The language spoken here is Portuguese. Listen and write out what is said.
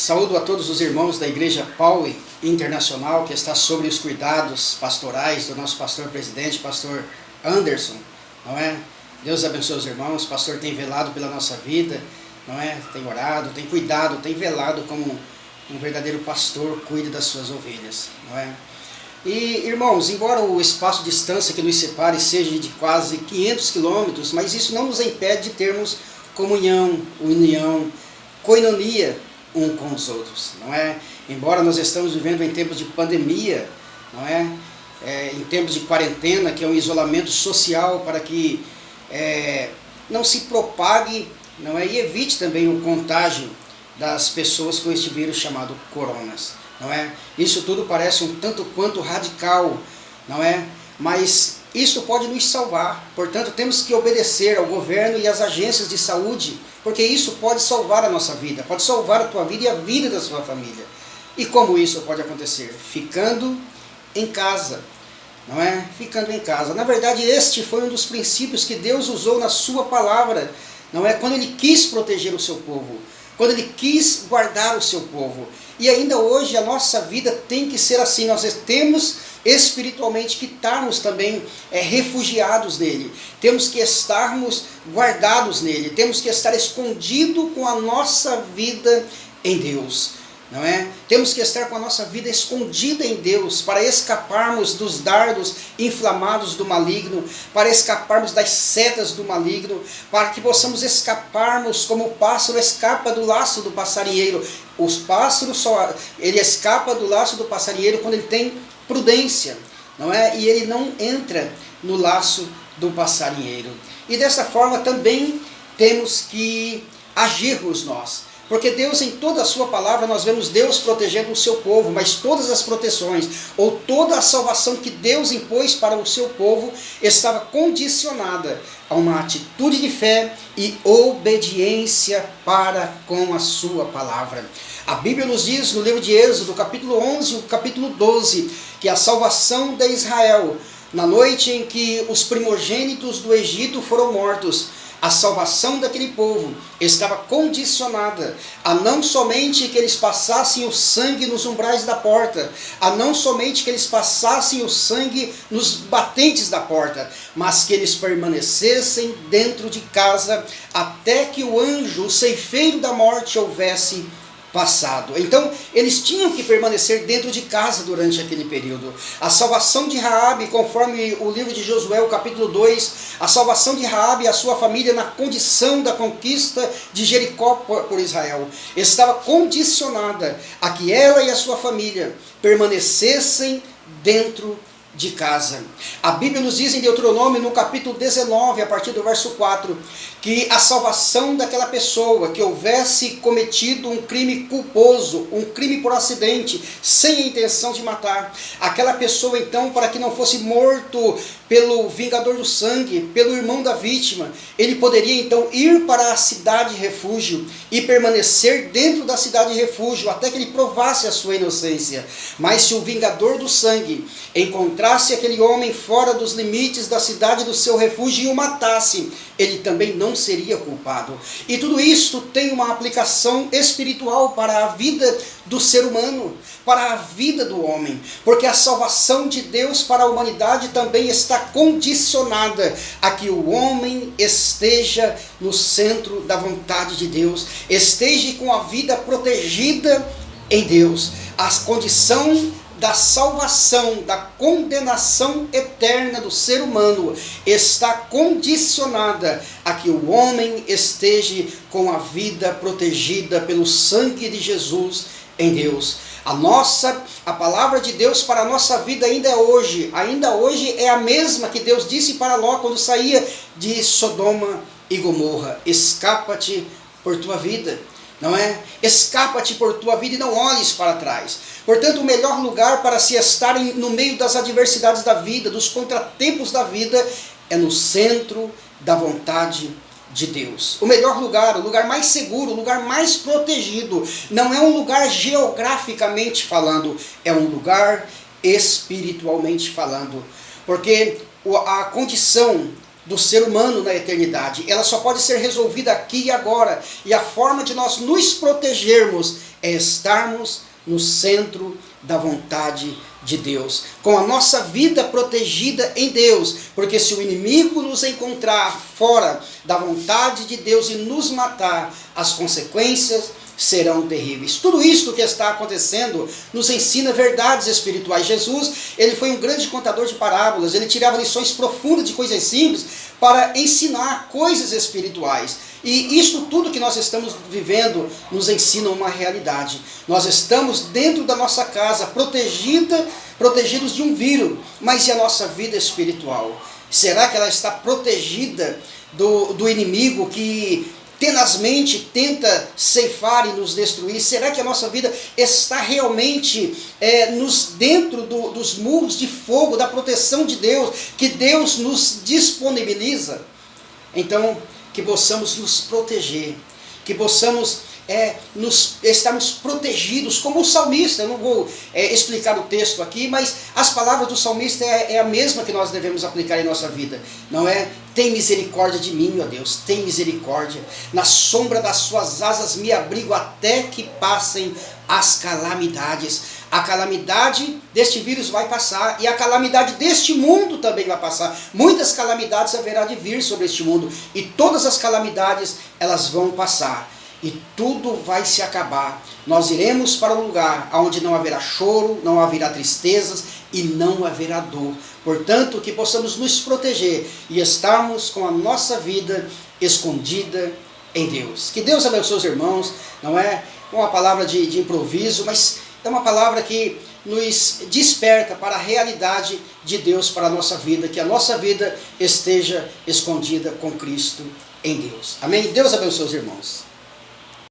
Saúdo a todos os irmãos da Igreja Power Internacional, que está sob os cuidados pastorais do nosso pastor presidente, pastor Anderson, não é? Deus abençoe os irmãos. O pastor tem velado pela nossa vida, não é? Tem orado, tem cuidado, tem velado como um verdadeiro pastor cuida das suas ovelhas, não é? E, irmãos, embora o espaço de distância que nos separe seja de quase 500 quilômetros, mas isso não nos impede de termos comunhão, união, coinonia um com os outros, não é? Embora nós estamos vivendo em tempos de pandemia, não é? Em tempos de quarentena, que é um isolamento social para que não se propague, não é? E evite também o contágio das pessoas com este vírus chamado coronas, não é? Isso tudo parece um tanto quanto radical, não é? Mas isso pode nos salvar. Portanto, temos que obedecer ao governo e às agências de saúde, porque isso pode salvar a nossa vida, pode salvar a tua vida e a vida da sua família. E como isso pode acontecer? Ficando em casa, não é? Ficando em casa. Na verdade, este foi um dos princípios que Deus usou na sua palavra, não é? Quando Ele quis proteger o seu povo, quando Ele quis guardar o seu povo. E ainda hoje a nossa vida tem que ser assim. Nós temos espiritualmente que estarmos também refugiados nele. Temos que estarmos guardados nele. Temos que estar escondido com a nossa vida em Deus. Não é? Temos que estar com a nossa vida escondida em Deus para escaparmos dos dardos inflamados do maligno, para escaparmos das setas do maligno, para que possamos escaparmos como o pássaro escapa do laço do passarinheiro. Os pássaros ele escapa do laço do passarinheiro quando ele tem prudência, não é? E ele não entra no laço do passarinheiro. E dessa forma também temos que agirmos nós. Porque Deus, em toda a sua palavra, nós vemos Deus protegendo o seu povo, mas todas as proteções, ou toda a salvação que Deus impôs para o seu povo, estava condicionada a uma atitude de fé e obediência para com a sua palavra. A Bíblia nos diz, no livro de Êxodo, capítulo 11 e capítulo 12, que a salvação de Israel, na noite em que os primogênitos do Egito foram mortos, a salvação daquele povo estava condicionada a não somente que eles passassem o sangue nos umbrais da porta, a não somente que eles passassem o sangue nos batentes da porta, mas que eles permanecessem dentro de casa até que o anjo, o ceifeiro da morte, houvesse passado. Então, eles tinham que permanecer dentro de casa durante aquele período. A salvação de Raabe, conforme o livro de Josué, o capítulo 2, a salvação de Raabe e a sua família na condição da conquista de Jericó por Israel, estava condicionada a que ela e a sua família permanecessem dentro de casa. A Bíblia nos diz em Deuteronômio, no capítulo 19, a partir do verso 4, que a salvação daquela pessoa que houvesse cometido um crime culposo, um crime por acidente, sem a intenção de matar, aquela pessoa então, para que não fosse morto pelo vingador do sangue, pelo irmão da vítima, ele poderia então ir para a cidade refúgio e permanecer dentro da cidade refúgio até que ele provasse a sua inocência. Mas se o vingador do sangue encontrasse aquele homem fora dos limites da cidade do seu refúgio e o matasse, ele também não seria culpado. E tudo isto tem uma aplicação espiritual para a vida do ser humano, para a vida do homem, porque a salvação de Deus para a humanidade também está condicionada a que o homem esteja no centro da vontade de Deus, esteja com a vida protegida em Deus. A condição da salvação, da condenação eterna do ser humano está condicionada a que o homem esteja com a vida protegida pelo sangue de Jesus em Deus. A palavra de Deus para a nossa vida ainda hoje é a mesma que Deus disse para Ló quando saía de Sodoma e Gomorra: escapa-te por tua vida. Não é? Escapa-te por tua vida e não olhes para trás. Portanto, o melhor lugar para se estar no meio das adversidades da vida, dos contratempos da vida, é no centro da vontade de Deus. O melhor lugar, o lugar mais seguro, o lugar mais protegido, não é um lugar geograficamente falando, é um lugar espiritualmente falando. Porque a condição do ser humano na eternidade. Ela só pode ser resolvida aqui e agora. E a forma de nós nos protegermos é estarmos no centro da vontade de Deus, com a nossa vida protegida em Deus, porque se o inimigo nos encontrar fora da vontade de Deus e nos matar, as consequências serão terríveis. Tudo isto que está acontecendo nos ensina verdades espirituais. Jesus, ele foi um grande contador de parábolas, ele tirava lições profundas de coisas simples para ensinar coisas espirituais. E isto tudo que nós estamos vivendo nos ensina uma realidade. Nós estamos dentro da nossa casa, protegidos de um vírus, mas e a nossa vida espiritual? Será que ela está protegida do inimigo que tenazmente tenta ceifar e nos destruir? Será que a nossa vida está realmente dentro dos muros de fogo, da proteção de Deus, que Deus nos disponibiliza? Então, que possamos nos proteger, que possamos estarmos protegidos, como o salmista. Eu não vou explicar o texto aqui, mas as palavras do salmista é a mesma que nós devemos aplicar em nossa vida, não é? Tem misericórdia de mim, ó Deus, tem misericórdia. Na sombra das suas asas me abrigo até que passem as calamidades. A calamidade deste vírus vai passar e a calamidade deste mundo também vai passar. Muitas calamidades haverá de vir sobre este mundo e todas as calamidades elas vão passar. E tudo vai se acabar. Nós iremos para um lugar onde não haverá choro, não haverá tristezas e não haverá dor. Portanto, que possamos nos proteger e estarmos com a nossa vida escondida em Deus. Que Deus abençoe os irmãos, não é uma palavra de improviso, mas é uma palavra que nos desperta para a realidade de Deus para a nossa vida, que a nossa vida esteja escondida com Cristo em Deus. Amém? Deus abençoe os irmãos.